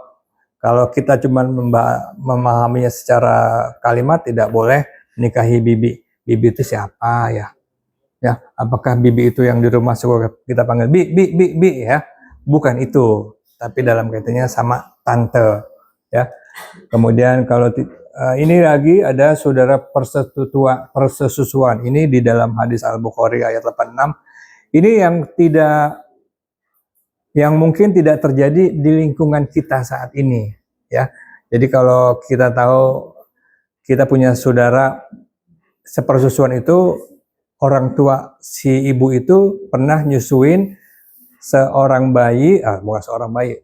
kalau kita cuma memahaminya secara kalimat, tidak boleh menikahi bibi. Bibi itu siapa, ya? Ya, apakah bibi itu yang di rumah suka kita panggil bi, ya? Bukan itu, tapi dalam kaitannya sama tante, ya. Kemudian kalau ini lagi ada saudara persesusuan. Ini di dalam hadis Al-Bukhari ayat 86. Ini yang mungkin tidak terjadi di lingkungan kita saat ini, ya. Jadi kalau kita tahu kita punya saudara sepersusuan itu, orang tua si ibu itu pernah nyusuin seorang bayi, bukan seorang bayi.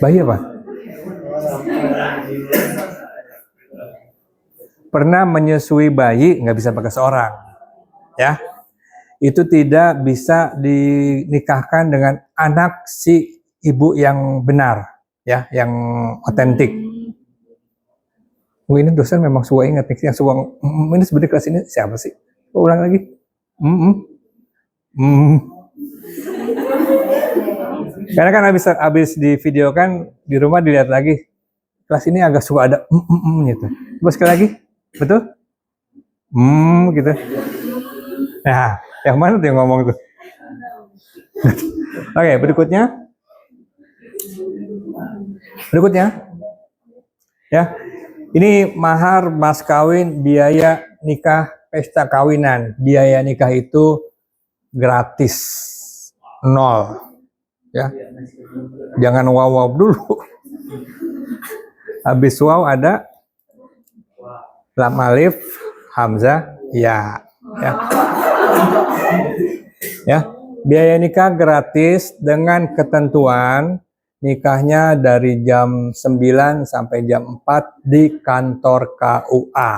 Bayi apa? Pernah menyusui bayi, nggak bisa pakai seorang, ya. Itu tidak bisa dinikahkan dengan anak si ibu yang benar, ya, yang otentik. Ini dosen memang suka ingat nih, yang suka ini sebenarnya kelas ini siapa sih? Ulang lagi. Karena kan habis di video kan di rumah dilihat lagi. Kelas ini agak suka ada gitu. Coba sekali lagi. Betul? Gitu. Nah, yang mana tuh yang ngomong tuh? Oke, berikutnya. Ya. Ini mahar, mas kawin, biaya nikah, pesta kawinan. Biaya nikah itu gratis. 0. Ya. Jangan wow dulu. Habis wow ada lam alif, hamzah, ya. Ya, biaya nikah gratis dengan ketentuan nikahnya dari jam 9 sampai jam 4 di kantor KUA.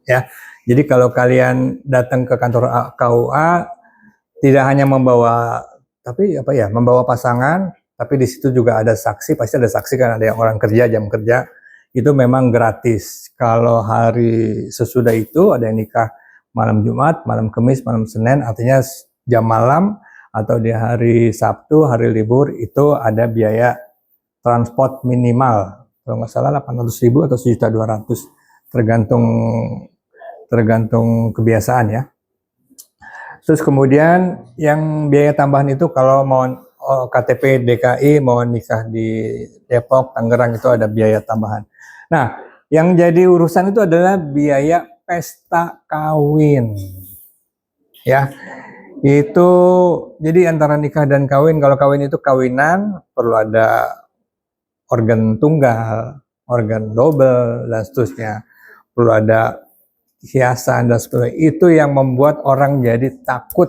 Ya. Jadi kalau kalian datang ke kantor KUA tidak hanya membawa pasangan, tapi di situ juga ada saksi, pasti ada saksi kan, ada yang orang kerja, jam kerja, itu memang gratis. Kalau hari sesudah itu ada yang nikah malam Jumat, malam Kamis, malam Senin, artinya jam malam, atau di hari Sabtu, hari libur, itu ada biaya transport minimal. Kalau nggak salah 800.000 atau 1.200.000, tergantung kebiasaan, ya. Terus kemudian yang biaya tambahan itu kalau mau KTP DKI, mau nikah di Depok, Tangerang, itu ada biaya tambahan. Nah, yang jadi urusan itu adalah biaya pesta kawin. Ya, itu jadi antara nikah dan kawin. Kalau kawin itu kawinan perlu ada organ tunggal, organ double, dan seterusnya. Perlu ada hiasan dan sebagainya. Itu yang membuat orang jadi takut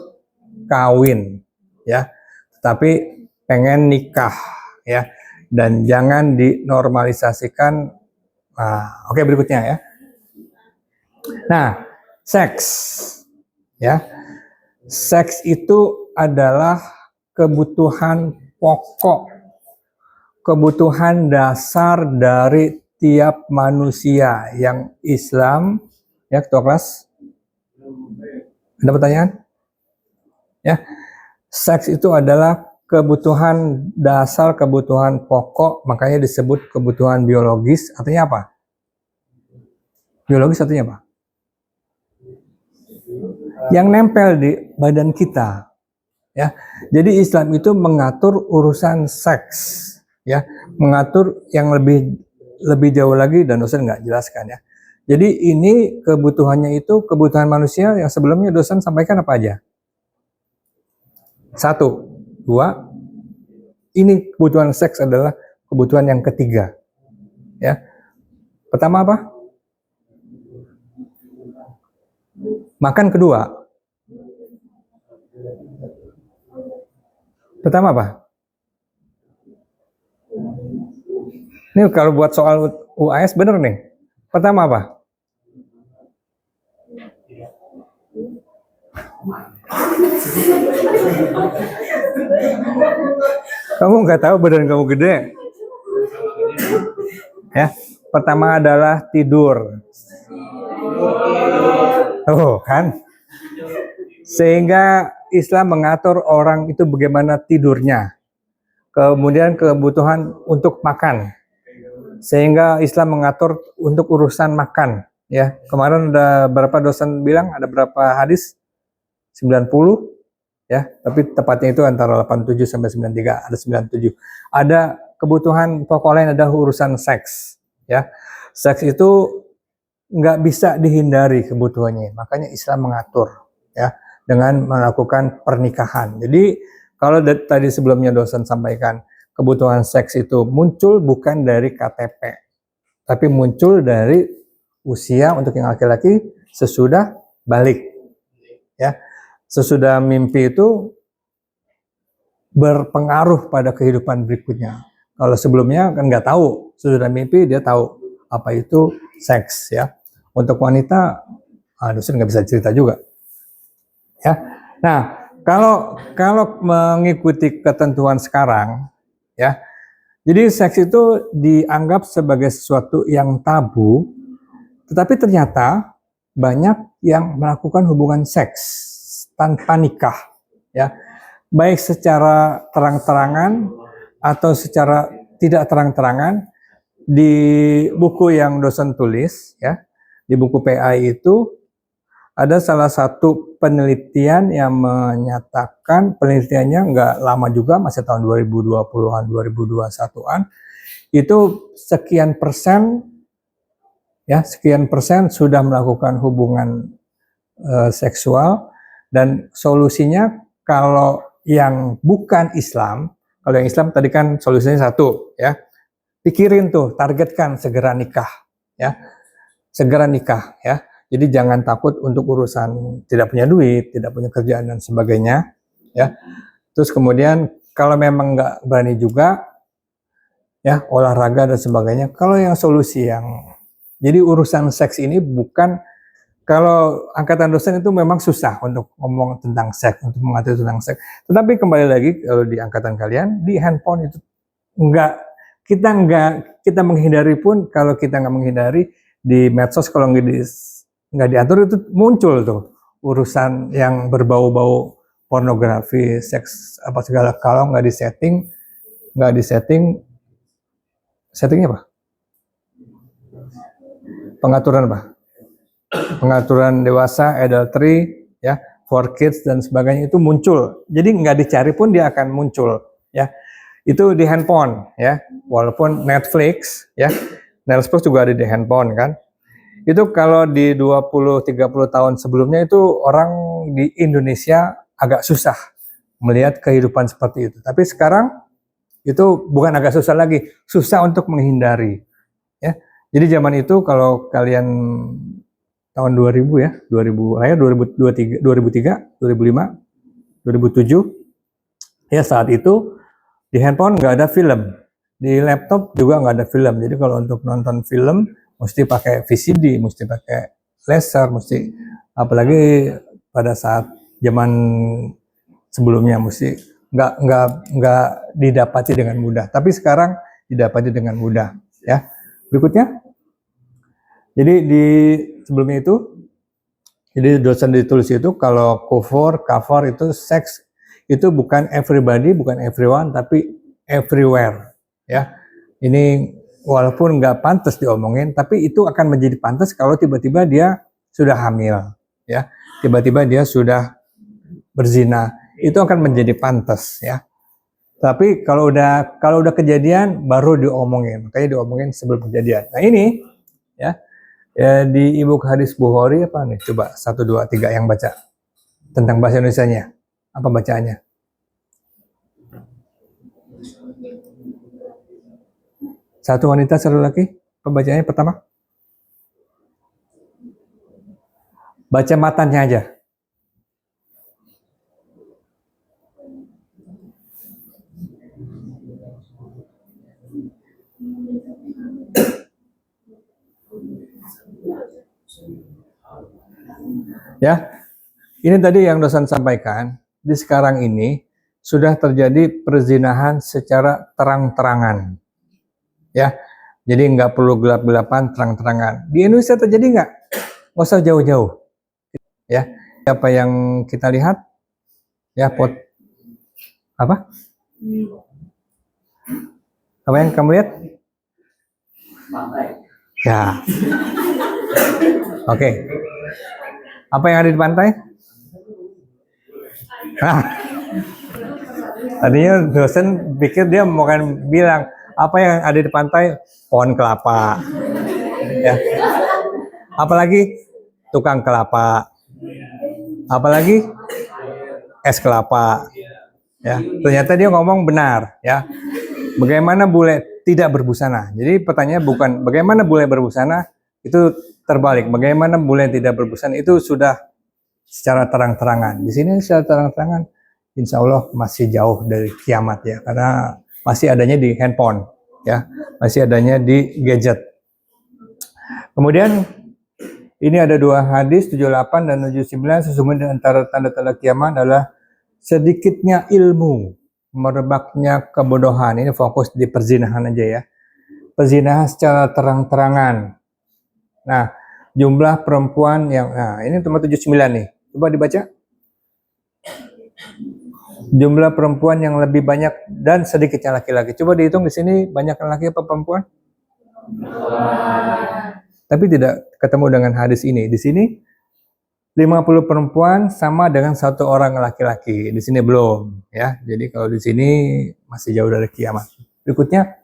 kawin, ya. Tapi pengen nikah, ya. Dan jangan dinormalisasikan. Oke, berikutnya, ya. Nah, seks, ya. Seks itu adalah kebutuhan pokok, kebutuhan dasar dari tiap manusia yang Islam Ya, ketua kelas. Ada pertanyaan? Ya, seks itu adalah kebutuhan dasar, kebutuhan pokok, makanya disebut kebutuhan biologis. Artinya apa? Biologis artinya apa? Yang nempel di badan kita. Ya, jadi Islam itu mengatur urusan seks, ya, mengatur yang lebih jauh lagi, dan dosen nggak jelaskan ya. Jadi ini kebutuhannya itu kebutuhan manusia yang sebelumnya dosen sampaikan apa aja? 1, 2, ini kebutuhan seks adalah kebutuhan yang ketiga. Ya, pertama apa? Makan kedua. Pertama apa? Ini kalau buat soal UAS bener nih. Pertama apa? Kamu nggak tahu badan kamu gede. Ya, pertama adalah tidur. Oh, kan? Sehingga Islam mengatur orang itu bagaimana tidurnya. Kemudian kebutuhan untuk makan. Sehingga Islam mengatur untuk urusan makan. Ya, kemarin ada berapa dosen bilang, ada berapa hadis? 90, ya, tapi tepatnya itu antara 87 sampai 93, ada 97. Ada kebutuhan pokok lain, ada urusan seks, ya. Seks itu nggak bisa dihindari kebutuhannya, makanya Islam mengatur, ya, dengan melakukan pernikahan. Jadi kalau tadi sebelumnya dosen sampaikan kebutuhan seks itu muncul bukan dari KTP, tapi muncul dari usia untuk yang laki-laki sesudah balik, ya. Sesudah mimpi itu berpengaruh pada kehidupan berikutnya. Kalau sebelumnya kan nggak tahu, sesudah mimpi dia tahu apa itu seks, ya. Untuk wanita, dosen nggak bisa cerita juga, ya. Nah, kalau mengikuti ketentuan sekarang, ya, jadi seks itu dianggap sebagai sesuatu yang tabu, tetapi ternyata banyak yang melakukan hubungan seks tanpa nikah, ya, baik secara terang-terangan atau secara tidak terang-terangan. Di buku yang dosen tulis, ya, di buku PI itu ada salah satu penelitian yang menyatakan, penelitiannya nggak lama juga, masih tahun 2020-an, 2021-an, itu sekian persen, ya, sekian persen sudah melakukan hubungan seksual. Dan solusinya kalau yang bukan Islam, kalau yang Islam tadi kan solusinya satu, ya, pikirin tuh, targetkan segera nikah, ya, segera nikah, ya. Jadi jangan takut untuk urusan tidak punya duit, tidak punya kerjaan dan sebagainya, ya. Terus kemudian kalau memang nggak berani juga, ya, olahraga dan sebagainya. Kalau yang solusi yang, jadi urusan seks ini bukan, kalau angkatan dosen itu memang susah untuk ngomong tentang seks, untuk mengatur tentang seks. Tetapi kembali lagi, kalau di angkatan kalian, di handphone itu kita menghindari pun, kalau kita nggak menghindari, di medsos kalau nggak diatur itu muncul tuh urusan yang berbau-bau pornografi, seks, apa segala. Kalau nggak disetting, settingnya apa? Pengaturan apa? Pengaturan dewasa, adultery, ya, for kids dan sebagainya itu muncul. Jadi nggak dicari pun dia akan muncul, ya. Itu di handphone, ya. Walaupun Netflix, ya, Netflix juga ada di handphone kan. Itu kalau di 20-30 tahun sebelumnya itu orang di Indonesia agak susah melihat kehidupan seperti itu. Tapi sekarang itu bukan agak susah lagi, susah untuk menghindari, ya. Jadi zaman itu kalau kalian tahun 2000, ya, 2000 lahir 2003, 2005, 2007, ya, saat itu di handphone nggak ada film, di laptop juga nggak ada film. Jadi kalau untuk nonton film mesti pakai VCD, mesti pakai laser, mesti, apalagi pada saat zaman sebelumnya, mesti nggak didapati dengan mudah. Tapi sekarang didapati dengan mudah, ya. Berikutnya. Jadi di sebelumnya itu Jadi dosen ditulis itu kalau kufur, kafar itu seks itu bukan everybody, bukan everyone, tapi everywhere. Ya, ini walaupun nggak pantas diomongin, tapi itu akan menjadi pantas kalau tiba-tiba dia sudah hamil, ya, tiba-tiba dia sudah berzina, itu akan menjadi pantas, ya. Tapi kalau udah kejadian baru diomongin, makanya diomongin sebelum kejadian. Nah ini, ya, di e-book hadis Bukhari apa nih? Coba 1, 2, 3 yang baca tentang bahasa Indonesianya. Apa bacaannya? Satu wanita, satu laki. Pembacanya pertama. Baca matanya aja. Ya, ini tadi yang dosen sampaikan, di sekarang ini sudah terjadi perzinahan secara terang-terangan. Ya, jadi nggak perlu gelap-gelapan, terang-terangan. Di Indonesia terjadi nggak? Nggak usah jauh-jauh. Ya, apa yang kita lihat? Ya, apa? Apa yang kamu lihat? Ya. Oke. Apa yang ada di pantai? Tadinya dosen pikir dia mau kan bilang apa yang ada di pantai, pohon kelapa, ya. Apalagi tukang kelapa, apalagi es kelapa, ya. Ternyata dia ngomong benar, ya. Bagaimana bule tidak berbusana? Jadi pertanyaan bukan bagaimana bule berbusana, itu terbalik. Bagaimana bule tidak berbusana itu sudah secara terang-terangan. Di sini secara terang-terangan, insya Allah masih jauh dari kiamat, ya, karena masih adanya di handphone, ya, masih adanya di gadget. Kemudian ini ada 2 hadis 78 dan 79. Sesungguhnya antara tanda-tanda kiamat adalah sedikitnya ilmu, merebaknya kebodohan. Ini fokus di perzinahan aja, ya. Perzinahan secara terang-terangan. Nah, jumlah perempuan yang, nah ini nomor 79 nih. Coba dibaca. Jumlah perempuan yang lebih banyak dan sedikitnya laki-laki. Coba dihitung di sini banyak laki apa perempuan? Tapi tidak ketemu dengan hadis ini. Di sini 50 perempuan sama dengan 1 orang laki-laki. Di sini belum, ya. Jadi kalau di sini masih jauh dari kiamat. Berikutnya,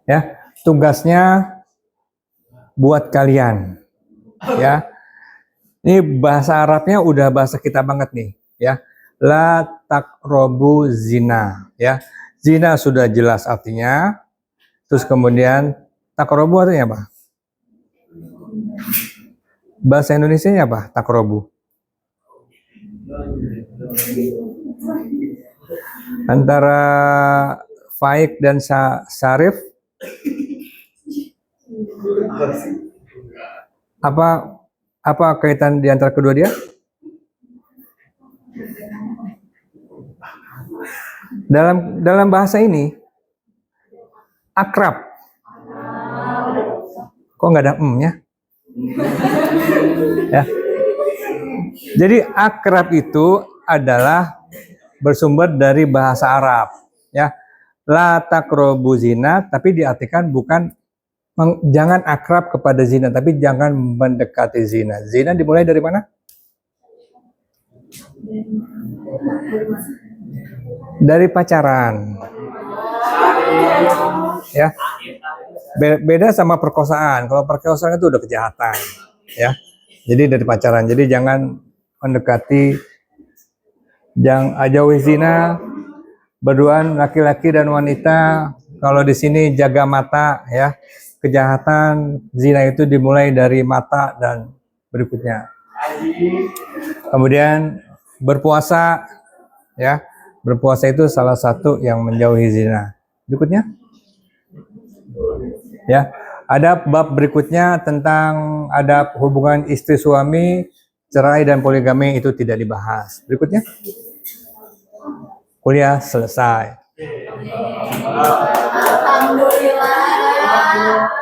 ya, tugasnya buat kalian, ya. Ini bahasa Arabnya udah bahasa kita banget nih, ya. La taqrobu zina, ya. Zina sudah jelas artinya. Terus kemudian taqrobu artinya apa? Bahasa Indonesianya apa? Taqrobu. Antara Faik dan Syarif, apa kaitan di antara kedua dia? Dalam bahasa ini akrab. Kok nggak ada ya? Ya. Jadi akrab itu adalah bersumber dari bahasa Arab, ya. La taqrobu zina, tapi diartikan bukan jangan akrab kepada zina, tapi jangan mendekati zina. Zina dimulai dari mana? Dari pacaran. Ya. Beda sama perkosaan. Kalau perkosaan itu udah kejahatan, ya. Jadi dari pacaran. Jadi jangan mendekati, jangan jauhi zina. Berduaan laki-laki dan wanita. Kalau di sini jaga mata, ya. Kejahatan zina itu dimulai dari mata dan berikutnya. Kemudian berpuasa, ya. Berpuasa itu salah satu yang menjauhi zina. Berikutnya, ya. Ada bab berikutnya tentang adab hubungan istri suami, cerai dan poligami, itu tidak dibahas. Berikutnya, kuliah selesai. Alhamdulillah.